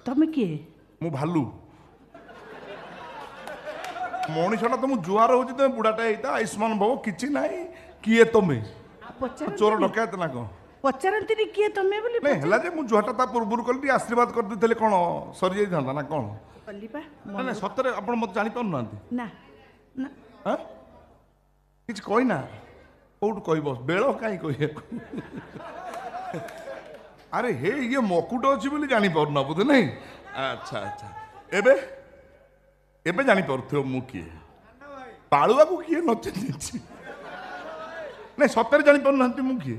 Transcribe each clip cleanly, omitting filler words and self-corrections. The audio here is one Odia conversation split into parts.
ତମେ କିଏ? ମୁଁ ଭାଲୁ ମଣିଷଟା ତ ମୁଁ ଜୁଆର ହଉଛି ତମେ ବୁଢ଼ାଟା ହେଇଥା ଆୟୁଷ୍ମାନ ଭବ କିଛି ନାହିଁ କିଏ ତମେ ଚୋର ଡକାୟତ ନା କଣ ପଚାରନ୍ତିନି କିଏ ତମେ ବୋଲି? ନାଇଁ ହେଲା ଯେ ମୁଁ ଜୁଆଟା ତା ପୂର୍ବରୁ କଲି ଟିକେ ଆଶୀର୍ବାଦ କରିଦେଇଥିଲେ କଣ ସରିଯାଇଥାନ୍ତା ନା କଣ? ନାଇଁ ସତରେ ଆପଣ ମୋତେ ଜାଣିପାରୁନାହାନ୍ତି? ନା ନା କିଛି କହିନା କୋଉଠୁ କହିବ ବେଳ କାହିଁ କହିବାକୁ ଆରେ ହେ ଇଏ ମକୁଟ ଅଛି ବୋଲି ଜାଣିପାରୁନା ବୋଧେ ନାଇଁ ଆଚ୍ଛା ଆଚ୍ଛା ଏବେ ଏବେ ଜାଣିପାରୁଥିବ ମୁଁ କିଏ ପାଳୁଆକୁ କିଏ ନ ଚିହ୍ନିଛି ନାଇଁ ସତରେ ଜାଣିପାରୁନାହାନ୍ତି ମୁଁ କିଏ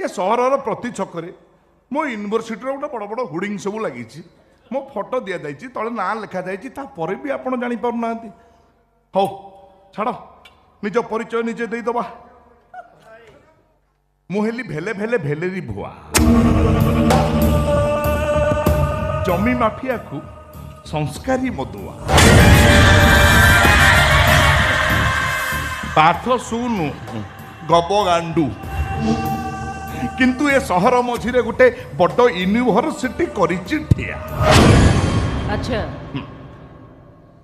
ଏ ସହରର ପ୍ରତି ଛକରେ ମୋ ୟୁନିଭର୍ସିଟିର ଗୋଟେ ବଡ଼ ବଡ଼ ହୋର୍ଡିଂ ସବୁ ଲାଗିଛି ମୋ ଫଟୋ ଦିଆଯାଇଛି ତଳେ ନାଁ ଲେଖାଯାଇଛି ତାପରେ ବି ଆପଣ ଜାଣିପାରୁନାହାନ୍ତି ହଉ ଛାଡ଼ ନିଜ ପରିଚୟ ନିଜେ ଦେଇଦବା ମୁଁ ହେଲି ଭେଲେ ଭେଲେ ଭେଲେରି ଭୁଆ ଜମି ମାଫିଆକୁ ସଂସ୍କାରୀ ମଦୁଆ ପାଠ ଶୁଣୁ ଗବ ଗାଣ୍ଡୁ କିନ୍ତୁ ଏ ସହର ମଝିରେ ଗୋଟେ ବଡ଼ ୟୁନିଭର୍ସିଟି କରିଛି ଠିଆ ଆଚ୍ଛା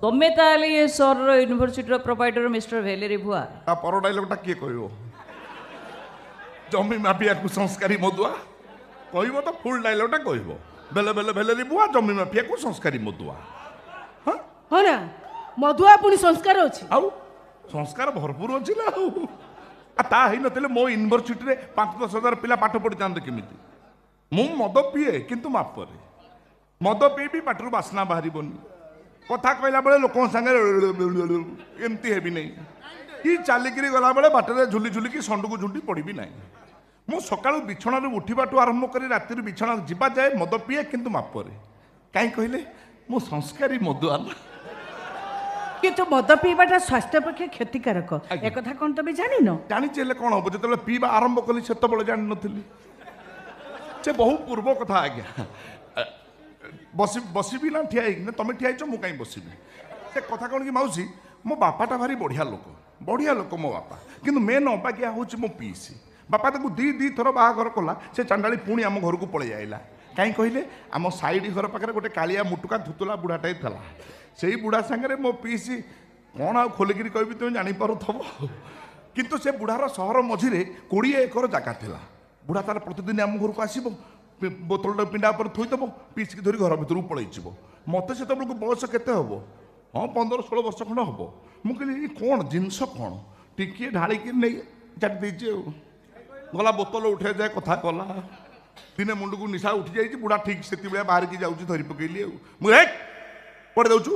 ତମେ ତାହେଲେ ଏ ସହରର ୟୁନିଭର୍ସିଟିର ପ୍ରୋଭାଇଡର ମିଷ୍ଟର ଭେଲେରି ଭୁଆ ତା ପର ଡାଇଲଗଟା କିଏ କହିବ ଜମି ମାଫିଆକୁ ସଂସ୍କାରୀ ମଦୁଆ କହିବ ତ ଫୁଲ୍ ଡାଇଲଗଟା କହିବ ବେଲେ ବେଲେ ଭେଲେରି ଭୁଆ ଜମି ମାଫିଆକୁ ସଂସ୍କାରୀ ମଦୁଆ ହଁ ନା ମଧୁଆ ପୁଣି ସଂସ୍କାର ଅଛି ଆଉ ସଂସ୍କାର ଭରପୁର ଅଛି ନା ଆଉ ତା ହେଇନଥିଲେ ମୋ ୟୁନିଭର୍ସିଟିରେ 5-10 ହଜାର ପିଲା ପାଠ ପଢ଼ିଥାନ୍ତେ କେମିତି ମୁଁ ମଦ ପିଏ କିନ୍ତୁ ମାପରେ ମଦ ପିଇବି ପାଟିରୁ ବାସ୍ନା ବାହାରିବନି କଥା କହିଲା ବେଳେ ଲୋକଙ୍କ ସାଙ୍ଗରେ ଏମିତି ହେବି ନାହିଁ କି ଚାଲିକିରି ଗଲାବେଳେ ବାଟରେ ଝୁଲି ଝୁଲିକି ଷଣ୍ଢକୁ ଝୁଣ୍ଟି ପଡ଼ିବି ନାହିଁ ମୁଁ ସକାଳୁ ବିଛଣାରୁ ଉଠିବାଠୁ ଆରମ୍ଭ କରି ରାତିରୁ ବିଛଣା ଯିବା ଯାଏ ମଦ ପିଏ କିନ୍ତୁ ମାପରେ କାହିଁ କହିଲେ ମୁଁ ସଂସ୍କାରୀ ମଦୁଆ ନା କିନ୍ତୁ ମଦ ପିଇବାଟା ସ୍ୱାସ୍ଥ୍ୟ ପକ୍ଷେ କ୍ଷତିକାରକ ଏକଥା କ'ଣ ତମେ ଜାଣିନ? ଜାଣିଛି ହେଲେ କ'ଣ ହବ ଯେତେବେଳେ ପିଇବା ଆରମ୍ଭ କଲି ସେତେବେଳେ ଜାଣିନଥିଲି ସେ ବହୁ ପୂର୍ବ କଥା ଆଜ୍ଞା ବସିବି ନା ଠିଆ ହେଇକି ନା ତମେ ଠିଆ ହେଇଛ ମୁଁ କାହିଁ ବସିବି ସେ କଥା କ'ଣ କି ମାଉସୀ ମୋ ବାପାଟା ଭାରି ବଢ଼ିଆ ଲୋକ ମୋ ବାପା କିନ୍ତୁ ମେନ୍ ଅବାଗିଆ ହେଉଛି ମୋ ପିଇସି ବାପା ତାକୁ ଦି ଥର ବାହାଘର କଲା ସେ ଚାଣ୍ଡାଳି ପୁଣି ଆମ ଘରକୁ ପଳେଇ ଆଇଲା କାହିଁ କହିଲେ ଆମ ସାଇଡ୍ ଘର ପାଖରେ ଗୋଟେ କାଳିଆ ମୁଟୁକା ଧୁତୁଲା ବୁଢ଼ାଟାଏ ଥିଲା ସେଇ ବୁଢ଼ା ସାଙ୍ଗରେ ମୋ ପିଇସି କ'ଣ ଆଉ ଖୋଲିକିରି କହିବି ତୁମେ ଜାଣିପାରୁଥିବ କିନ୍ତୁ ସେ ବୁଢ଼ାର ସହର ମଝିରେ 20 ଏକର ଜାଗା ଥିଲା ବୁଢ଼ା ତାର ପ୍ରତିଦିନ ଆମ ଘରକୁ ଆସିବ ବୋତଲଟା ପିଣ୍ଡା ଉପରେ ଥୋଇଦେବ ପିଇସିକି ଧରି ଘର ଭିତରକୁ ପଳେଇଯିବ ମୋତେ ସେତେବେଳକୁ ବୟସ କେତେ ହେବ ହଁ 15-16 ବର୍ଷ ଖଣ୍ଡେ ହେବ ମୁଁ କହିଲି କ'ଣ ଜିନିଷ କ'ଣ ଟିକିଏ ଢାଳିକି ନେଇ ଚାଟି ଦେଇଛି ଆଉ ଗଲା ବୋତଲ ଉଠେଇ ଯାଏ କଥା କଲା ଦିନେ ମୁଣ୍ଡକୁ ନିଶା ଉଠି ଯାଇଛି ବୁଢ଼ା ଠିକ୍ ସେତିକିବେଳେ ବାହାରିକି ଯାଉଛି ଧରି ପକେଇଲି ଆଉ ମୁଁ କୁଆଡ଼େ ଯାଉଛୁ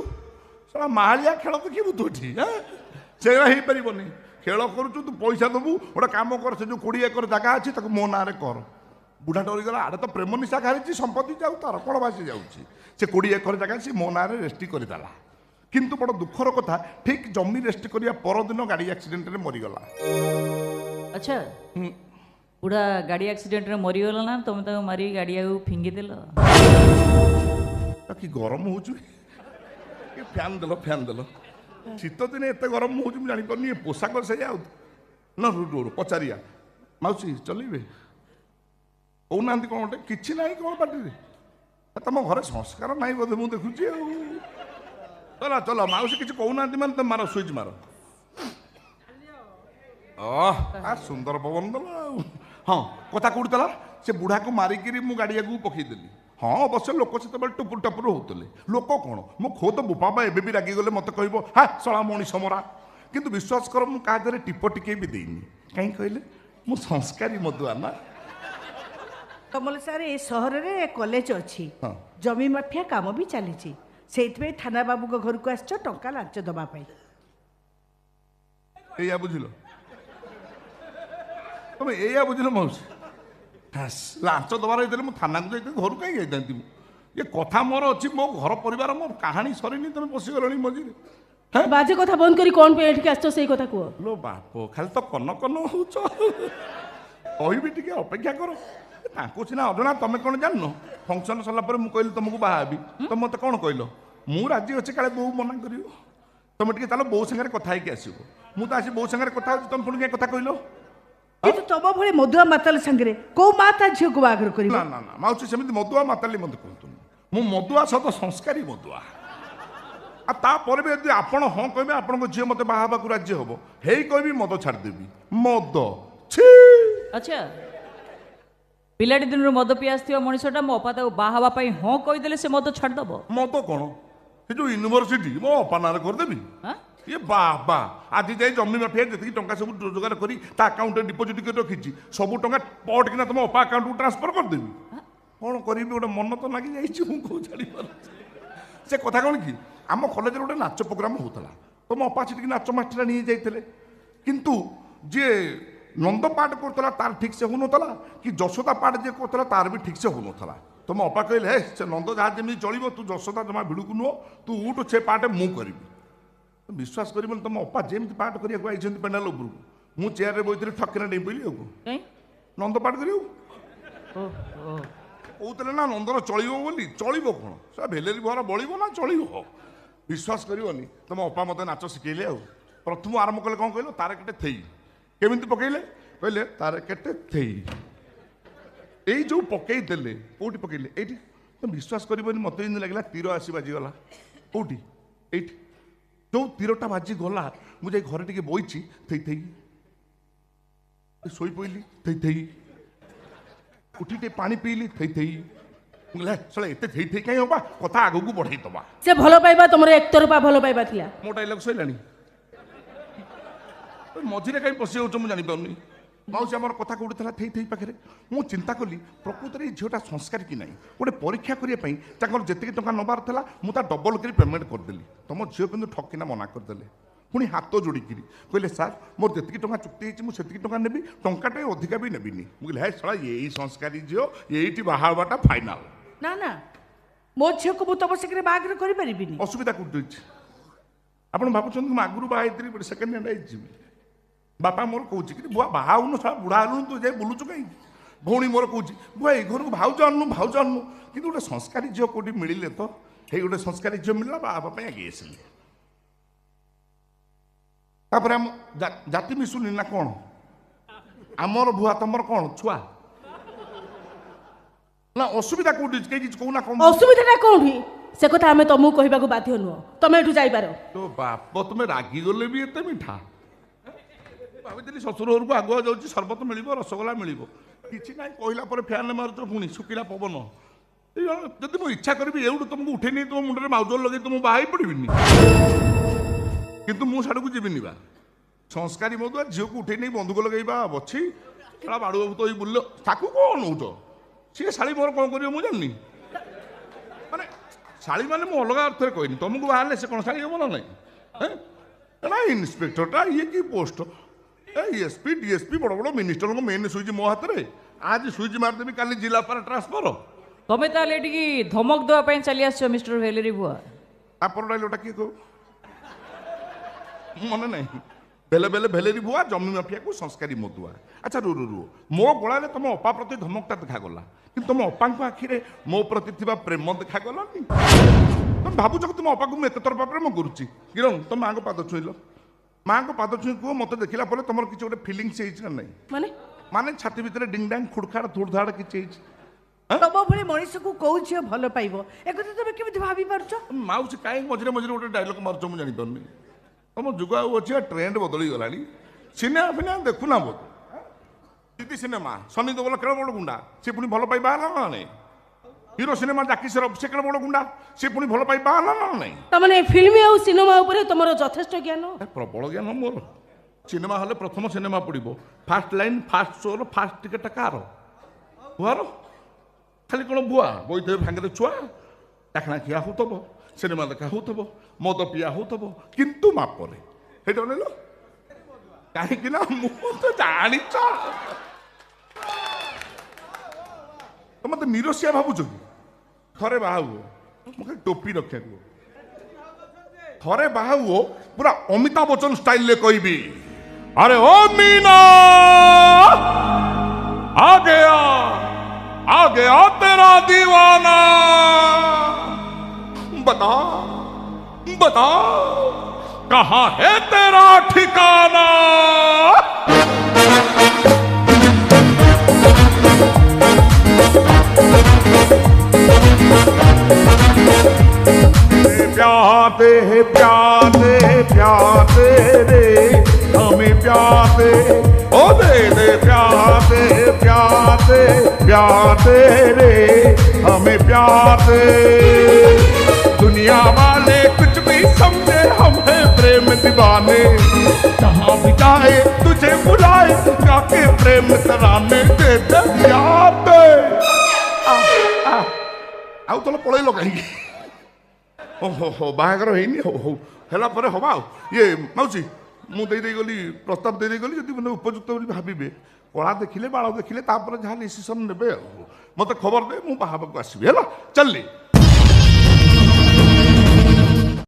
ସେଟା ମାହାଳିଆ ଖେଳ ଦେଖିବୁ ତୁ ଏଠି ସେଗୁଡ଼ା ହେଇପାରିବନି ଖେଳ କରୁଛୁ ତୁ ପଇସା ଦେବୁ ଗୋଟେ କାମ କର ସେ ଯେଉଁ 20 ଏକର ଜାଗା ଅଛି ତାକୁ ମୋ ନାଁରେ କର ବୁଢ଼ା ଡରିଗଲା ଆଡ଼େ ତ ପ୍ରେମ ନିଶା ଖାଇଛି ସମ୍ପତ୍ତି ଯାଉ ତାର କ'ଣ ଭାସି ଯାଉଛି ସେ 20 ଏକର ଜାଗା ସେ ମୋ ନାଁରେ ରେଷ୍ଟ୍ରି କରିଦେଲା କିନ୍ତୁ ବଡ଼ ଦୁଃଖର କଥା ଠିକ୍ ଜମି ରେଷ୍ଟ୍ରି କରିବା ପରଦିନ ଗାଡ଼ି ଆକ୍ସିଡେଣ୍ଟରେ ମରିଗଲା ଆଚ୍ଛା ବୁଢ଼ା ଗାଡ଼ି ଆକ୍ସିଡେଣ୍ଟରେ ମରିଗଲା ନା ତମେ ତାକୁ ମାରି ଗାଡ଼ିଆକୁ ଫିଙ୍ଗିଦେଲ କି ଗରମ ହଉଛି ଫ୍ୟାନ୍ ଦେଲ ଶୀତ ଦିନେ ଏତେ ଗରମ ହଉଛି ମୁଁ ଜାଣିପାରୁନି ଏ ପୋଷାକ ସେଇଆ ଆଉ ନା ପଚାରିଆ ମାଉସୀ ଚଲେଇବେ କହୁନାହାନ୍ତି କ'ଣ ଗୋଟେ କିଛି ନାହିଁ କ'ଣ ପାଟିରେ ତମ ଘରେ ସଂସ୍କାର ନାହିଁ ବୋଧେ ମୁଁ ଦେଖୁଛି ଆଉ ଚଲ ମାଉସୀ କିଛି କହୁନାହାନ୍ତି ମାନେ ତମେ ମାର ସୁଇଚ୍ ମାର ସୁନ୍ଦର ପବନ ଦେଲ ଆଉ ହଁ କଥା କୋଉଠି ଥିଲା ସେ ବୁଢ଼ାକୁ ମାରିକିରି ମୁଁ ଗାଡ଼ିଆକୁ ପକେଇଦେଲି ହଁ ଅବଶ୍ୟ ଲୋକ ସେତେବେଳେ ଟୁପୁର ଟପୁର ହେଉଥିଲେ ଲୋକ କ'ଣ ମୋ ଖୋଦ ବୋପା ଏବେ ବି ରାଗିଗଲେ ମୋତେ କହିବ ଶଳା ମଣିଷ ମରା କିନ୍ତୁ ବିଶ୍ୱାସ କର ମୁଁ କାହା ଦେହରେ ଟିପ ଟିକେ ବି ଦେଇନି କାହିଁ କହିଲେ ମୁଁ ସଂସ୍କାରୀ ମଦୁଆ ନା କମଲ ସାର୍ ଏ ସହରରେ କଲେଜ ଅଛି ଜମି ମାଫିଆ କାମ ବି ଚାଲିଛି ସେଇଥିପାଇଁ ଥାନା ବାବୁଙ୍କ ଘରକୁ ଆସିଛ ଟଙ୍କା ଲାଞ୍ଚ ଦେବା ପାଇଁ ଏଇଆ ବୁଝିଲ ତମେ ଏଇଆ ବୁଝିଲ ମାଉସୀ ଲାଞ୍ଚ ଦେବାର ହେଇଥିଲେ ମୁଁ ଥାନାକୁ ଯାଇଥିଲି ଘରୁ କାହିଁ ଯାଇଥାନ୍ତି ମୁଁ ଏ କଥା ମୋର ଅଛି ମୋ ଘର ପରିବାର ମୋ କାହାଣୀ ସରିନି ତମେ ପଶିଗଲଣି ମଝିରେ ବାଜେ କଥା ବନ୍ଦ କରି କ'ଣ ପାଇଁ ଏଠିକି ଆସିଛ ସେଇ କଥା କୁହ ଲୋ ବାପ ଖାଲି ତ କନ ହଉଛ କହିବି ଟିକେ ଅପେକ୍ଷା କର ତାଙ୍କୁ ସିନା ଅଜଣା ତମେ କ'ଣ ଜାଣିନ ଫଙ୍କସନ୍ ସରିଲା ପରେ ମୁଁ କହିଲି ତମକୁ ବାହା ହେବି ତମେ ମୋତେ କ'ଣ କହିଲ ମୁଁ ରାଜି ଅଛି କାଳେ ବୋଉ ମନା କରିବ ତମେ ଟିକେ ଚାଲ ବୋଉ ସାଙ୍ଗରେ କଥା ହେଇକି ଆସିବ ମୁଁ ତ ଆସି ବୋଉ ସାଙ୍ଗରେ କଥା ହଉଛି ତମେ ପୁଣି କାହିଁ କଥା କହିଲ କିନ୍ତୁ ତମ ଭଳି ମଦୁଆ ମାତାଲ ସାଙ୍ଗରେ କୋଉ ମା ତା ଝିଅକୁ ବାହାଘର କରିବ ନା ମାଉସୀ ସେମିତି ମଦୁଆ ମାତାଲି ମୋତେ କୁହନ୍ତୁନି ମୁଁ ମଦୁଆ ସତ ସଂସ୍କାରୀ ମଦୁଆ। ଆଉ ତାପରେ ବି ଯଦି ଆପଣ ହଁ କହିବେ ଆପଣଙ୍କ ଝିଅ ମୋତେ ବାହା ହେବାକୁ ରାଜି ହବ, ହେଇ କହିବି ମଦ ଛାଡ଼ିଦେବି। ମଦ ଛି। ଆଚ୍ଛା ପିଲାଟି ଦିନରୁ ମଦ ପିଇ ଆସିଥିବା ମଣିଷଟା ମୋ ଅପା ତାକୁ ବାହା ହେବା ପାଇଁ ହଁ କହିଦେଲେ ସେ ମଦ ଛାଡ଼ିଦେବ? ମଦ କ'ଣ ସେ ଯୋଉ ୟୁନିଭର୍ସିଟି ମୋ ଅପା ନାଁରେ କରିଦେବି? ହାଁ? ଇଏ ବାବା ଆଜି ଯାଇ ଜମି ମାଫିଆ ଯେତିକି ଟଙ୍କା ସବୁ ରୋଜଗାର କରି ତା ଆକାଉଣ୍ଟରେ ଡିପୋଜିଟ୍ କରି ରଖିଛି ସବୁ ଟଙ୍କା ପଟ୍ କିନା ତମ ଅପା ଆକାଉଣ୍ଟକୁ ଟ୍ରାନ୍ସଫର କରିଦେବି। କ'ଣ କରିବି ଗୋଟେ ମନ ତ ଲାଗି ଯାଇଛି, ମୁଁ କୋଉ ଜାଣିପାରୁଛି। ସେ କଥା କ'ଣ କି ଆମ କଲେଜରେ ଗୋଟେ ନାଚ ପ୍ରୋଗ୍ରାମ ହେଉଥିଲା, ତମ ଅପା ସେଠିକି ନାଚ ମାଷ୍ଟର ନେଇ ଯାଇଥିଲେ, କିନ୍ତୁ ଯିଏ ନନ୍ଦ ପାଠ କରୁଥିଲା ତାର ଠିକ୍ ସେ ହେଉନଥିଲା, କି ଯଶୋଦା ପାଠ ଯିଏ କରୁଥିଲା ତାର ବି ଠିକ୍ ସେ ହେଉନଥିଲା। ତମ ଅପା କହିଲେ ହେ ସେ ନନ୍ଦ ଯାହା ଯେମିତି ଚଳିବ, ତୁ ଯଶୋଦା ଜମା ଭିଡ଼କୁ ନୁହଁ, ତୁ ଉଠୁ ସେ ପାଠ ମୁଁ କରିବି। ବିଶ୍ୱାସ କରିବନି ତମ ଅପା ଯେମିତି ପାଠ କରିବାକୁ ଆଇଛନ୍ତି ପେଣ୍ଡାଲ ଉପରକୁ, ମୁଁ ଚେୟାରରେ ବଇଥିଲି ଠକିନା ଡେଇଁ ପଇଲି। ଆଉ କାଇଁ? ନନ୍ଦ ପାଠ କରିବାକୁ ଓହୋ। କହୁଥିଲେ ନା ନନ୍ଦର ଚଳିବ ବୋଲି। ଚଳିବ କ'ଣ ସେ ଭେଲେରି ଭରା ବଳିବ ନା ଚଳିବ? ବିଶ୍ୱାସ କରିବନି ତମ ଅପା ମୋତେ ନାଚ ଶିଖେଇଲେ। ଆଉ ପ୍ରଥମ ଆରମ୍ଭ କଲେ କ'ଣ କହିଲ, ତାର କେଟେ ଥେଇ। କେମିତି ପକେଇଲେ କହିଲେ, ତାର କେଟେ ଥେଇ। ଏଇ ଯୋଉ ପକେଇ ଦେଲେ କୋଉଠି ପକେଇଲେ? ଏଇଠି। ତମେ ବିଶ୍ୱାସ କରିବନି ମୋତେ ଯେମିତି ଲାଗିଲା ତୀର ଆସି ବାଜିଗଲା। କୋଉଠି? ଏଇଠି। ଯୋଉ ତୀରଟା ବାଜି ଗଲା ମୁଁ ଯାଇ ଘରେ ଟିକେ ବଇଛି, ଥେଇ ଥେଇ ଶୋଇପଇଲି, ଥେଇ ଥେଇ ଉଠି ଟିକେ ପାଣି ପିଇଲି, ଥେଇ ଥେଇ। ମୁଁ କହିଲି ଶଳା ଏତେ ଥେଇ ଥେଇ କାହିଁ ହବା, କଥା ଆଗକୁ ବଢେଇ ଦବା। ସେ ଭଲ ପାଇବା ତମର ଏକତରଫା ଭଲ ପାଇବା ଥିଲା। ମୋ ଡାଇଲଗ ସଇଲାଣି, ମଝିରେ କାହିଁ ପଶି ଯାଉଛ ମୁଁ ଜାଣିପାରୁନି। ମାଉସୀ ଆମର କଥା କୋଉଠି ଥିଲା, ଥେଇ ଥେଇ ପାଖରେ। ମୁଁ ଚିନ୍ତା କଲି ପ୍ରକୃତରେ ଏଇ ଝିଅଟା ସଂସ୍କାରୀ କି ନାହିଁ। ଗୋଟେ ପରୀକ୍ଷା କରିବା ପାଇଁ ତାଙ୍କର ଯେତିକି ଟଙ୍କା ନେବାର ଥିଲା ମୁଁ ତା ଡବଲ କରି ପେମେଣ୍ଟ କରିଦେଲି। ତମ ଝିଅ କିନ୍ତୁ ଠକିନା ମନା କରିଦେଲେ, ପୁଣି ହାତ ଯୋଡ଼ିକିରି କହିଲେ ସାର୍ ମୋର ଯେତିକି ଟଙ୍କା ଚୁକ୍ତି ହେଇଛି ମୁଁ ସେତିକି ଟଙ୍କା ନେବି, ଟଙ୍କାଟେ ଅଧିକା ବି ନେବିନି। ମୁଁ କହିଲି ହେ ଶଳା ଏଇ ସଂସ୍କାରୀ ଝିଅ, ଏଇଠି ବାହା ହେବାଟା ଫାଇନାଲ। ନା ନା ମୋ ଝିଅକୁ ମୁଁ ତମ ସାଙ୍ଗରେ ବାହାଘର କରିପାରିବିନି। ଅସୁବିଧା କୋଉଠି ଅଛି? ଆପଣ ଭାବୁଛନ୍ତି ମୁଁ ଆଗରୁ ବାହା ହେଇଥିଲି, ଗୋଟେ ସେକେଣ୍ଡ ହ୍ୟାଣ୍ଡ ହେଇଯିବି? ବାପା ମୋର କହୁଛି କି ବୁଆ ବାହା ହଉନୁ, ଶଳା ବୁଢ଼ା ହେଲୁଣି, ତୁ ଯାଇ ବୁଲୁଛୁ କାହିଁକି? ଭଉଣୀ ମୋର କହୁଛି ବୁଆ ଏଇ ଘରକୁ ଭାଉଜ ଆଣୁନୁ, ଭାଉଜ ଆଣୁନୁ। କିନ୍ତୁ ଗୋଟେ ସଂସ୍କାରୀ ଝିଅ କୋଉଠି ମିଳିଲେ ତ, ହେଇ ଗୋଟେ ସଂସ୍କାରୀ ଝିଅ ମିଳିଲା, ବାହା ହେବା ପାଇଁ ଆଗେଇ ଆସିଲି। ତାପରେ ଆମ ଜାତି ମିଶୁନି ନା କ'ଣ? ଆମର ଭୁଆ ତମର କ'ଣ ଛୁଆ? ନା ଅସୁବିଧା କୋଉଠି କେହି କିଛି କହୁନା? କ'ଣ ଅସୁବିଧାଟା କୋଉଠି ସେ କଥା ଆମେ ତମକୁ କହିବାକୁ ବାଧ୍ୟ ନୁହଁ, ତମେ ଏଠୁ ଯାଇପାର। ତ ବାପ ତମେ ରାଗିଗଲେ ବି ଏତେ ମିଠା। ଭାବିଥିଲି ଶ୍ୱଶୁର ଘରକୁ ଆଗୁଆ ଯାଉଛି, ସର୍ବତ ମିଳିବ, ରସଗୋଲା ମିଳିବ, କିଛି ନାହିଁ। କହିଲା ପରେ ଫ୍ୟାନ୍ ମାରୁଛ, ପୁଣି ଶୁଖିଲା ପବନ। ଯଦି ମୁଁ ଇଚ୍ଛା କରିବି ଏଇଠୁ ତମକୁ ଉଠେଇ ନେଇ ତମ ମୁଣ୍ଡରେ ମାଉଜର ଲଗେଇ ତମକୁ ବାହା ହେଇ ପଡ଼ିବିନି, କିନ୍ତୁ ମୁଁ ସାଡ଼କୁ ଯିବିନି। ବା ସଂସ୍କାରୀ ମଧୁଆ ଝିଅକୁ ଉଠେଇ ନେଇ ବନ୍ଧୁକ ଲଗେଇବା ଅଛି, ସେଟା ବାଡ଼ୁ ବାବୁ ତ ଏଇ ବୁଲିଲ, ତାକୁ କ'ଣ ନଉଛ? ସିଏ ଶାଳୀ ମୋର କ'ଣ କରିବ ମୁଁ ଜାଣିନି। ମାନେ ଶାଳୀ ମାନେ ମୁଁ ଅଲଗା ଅର୍ଥରେ କହିନି, ତମକୁ ବାହାରିଲେ ସେ କ'ଣ ଶାଳୀ ହେବ ନା ନାହିଁ? ନା ଇନ୍ସପେକ୍ଟରଟା ଇଏ କି ପୋଷ୍ଟ? ଏସ୍ପି ଡିଏସ୍ପି ବଡ଼ ବଡ଼ ମିନିଷ୍ଟରଙ୍କ ମେନ୍ ସୁଇଚ୍ ମୋ ହାତରେ। ଆଜି ସୁଇଚ୍ ମାରିଦେବି, କାଲି ଜିଲ୍ଲାପାଳ ଟ୍ରାନ୍ସଫର। ତମେ ତାହେଲେ ଏଠିକି ଧମକ ଦେବା ପାଇଁ ଚାଲି ଆସିଛ ମିଷ୍ଟର ଭେଲେରି ବୁଆ? ଆପଣ ଡାଇଲଗଟା କିଏ କହୁ ମନେ ନାହିଁ? ବେଲେ ବେଲେ ଭେଲେରି ବୁଆ, ଜମି ମାଫିଆକୁ ସଂସ୍କାରୀ ମଦୁଆ। ଆଚ୍ଛା ରୁହ ମୋ ଗଳାରେ ତମ ଅପା ପ୍ରତି ଧମକଟା ଦେଖାଗଲା, କିନ୍ତୁ ତମ ଅପାଙ୍କ ଆଖିରେ ମୋ ପ୍ରତି ଥିବା ପ୍ରେମ ଦେଖାଗଲାନି। ତମେ ଭାବୁଛ କି ତମ ଅପାକୁ ମୁଁ ଏତେ ତରଫା ପ୍ରେମ କରୁଛି? କିରଣ ତମ ମାଆଙ୍କ ପାଦ ଛୁଇଁଲ, ମାଆଙ୍କ ପାଦ ଛୁଇଁ କୁହ ମତେ ଦେଖିଲା ପରେ ତମର କିଛି ଗୋଟେ ଫିଲିଙ୍ଗସ୍ ହେଇଛି ନା ନାହିଁ? ମାନେ ଛାତି ଭିତରେ ଡିଙ୍ଗ ଡାଙ୍ଗ ଖୁଡ଼ଖାଡ଼ ଧୁଡ଼ଧାଡ଼ କିଛି ହେଇଛି? ତମ ଭଳି ମଣିଷକୁ କୋଉ ଝିଅ ଭଲ ପାଇବ ଏ କଥା ତମେ କେମିତି ଭାବି ପାରୁଛ? ମାଉସୀ କାହିଁକି ମଝିରେ ମଝିରେ ଗୋଟେ ଡାଇଲଗ ମାରୁଛ ମୁଁ ଜାଣିପାରୁନି। ତମ ଯୁଗ ଆଉ ଅଛି, ଟ୍ରେଣ୍ଡ ବଦଳି ଗଲାଣି। ସିନେମା ଫିନେମା ଦେଖୁନା ବୋଧେ? ଦିଦି ସିନେମା ସନି ଦେଓଲ କେଡ଼େ ବଡ଼ ଗୁଣ୍ଡା, ସେ ପୁଣି ଭଲ ପାଇ ବାହାରିଲା ନା ନାହିଁ? ହିରୋ ସିନେମା ଜାକି ଶ୍ରଫ ସେ କେଡ଼େ ବଡ଼ ଗୁଣ୍ଡା, ସେ ପୁଣି ଭଲ ପାଇ ବାହାରିଲା ନା ନାହିଁ? ତାମାନେ ଫିଲ୍ମ ଆଉ ସିନେମା ଉପରେ ତମର ଯଥେଷ୍ଟ ଜ୍ଞାନ। ପ୍ରବଳ ଜ୍ଞାନ ମୋର। ସିନେମା ହଲେ ପ୍ରଥମ ସିନେମା ପଡ଼ିବ, ଫାଷ୍ଟ ଲାଇନ୍ ଫାଷ୍ଟ ଶୋର ଫାଷ୍ଟ ଟିକେଟ କାହାର? ବୁଆର। ଖାଲି କ'ଣ ବୁଆ ବଇଥିବେ ଭାଙ୍ଗରେ ଛୁଆ, ଡାକଣା ଖିଆ ହେଉଥିବ, ସିନେମା ଦେଖା ହେଉଥିବ, ମଦ ପିଆ ହେଉଥିବ, କିନ୍ତୁ ମାପରେ। ସେଇଟା ଅନେଇଲ କାହିଁକି ନା ମୁଁ ତ ଜାଣିଛ ତ ମତେ ନିରସିଆ ଭାବୁଛ କି? ଥରେ ବାହା ହୁଅ, ମୁଁ ଖାଲି ଟୋପି ରଖିବାକୁ, ଥରେ ବାହା ହୁଅ ପୁରା ଅମିତାଭ ବଚ୍ଚନ ଷ୍ଟାଇଲରେ କହିବି, अरे ओ मीना आ गया तेरा दीवाना, बता बता कहाँ है तेरा ठिकाना। प्याते हैं प्याते प्याते रे हमें प्याते ओ दे दे प्याते प्याते प्याते रे हमें प्याते दुनिया वाले कुछ भी समझे हम हैं प्रेम दीवाने जहाँ भी जाए तुझे बुलाए जाके प्रेम तराने दे दे प्यार दे आउ तो पलैल कहीं ओहो बाहागर ହେଇନି ହଉ ହେଲା ପରେ ହବା ଆଉ ଇଏ ମାଉସୀ ମୁଁ ଦେଇ ଗଲି ପ୍ରସ୍ତାବ ଦେଇ ଗଲି ଯଦି ମାନେ ଉପଯୁକ୍ତ ବୋଲି ଭାବିବେ କଳା ଦେଖିଲେ ବାଳ ଦେଖିଲେ ତାପରେ ଯାହା ଡିସିସନ୍ ନେବେ ଆଉ ମୋତେ ଖବର ଦେ ମୁଁ ବାହାବାକୁ ଆସିବି ହେଲା ଚାଲିଲି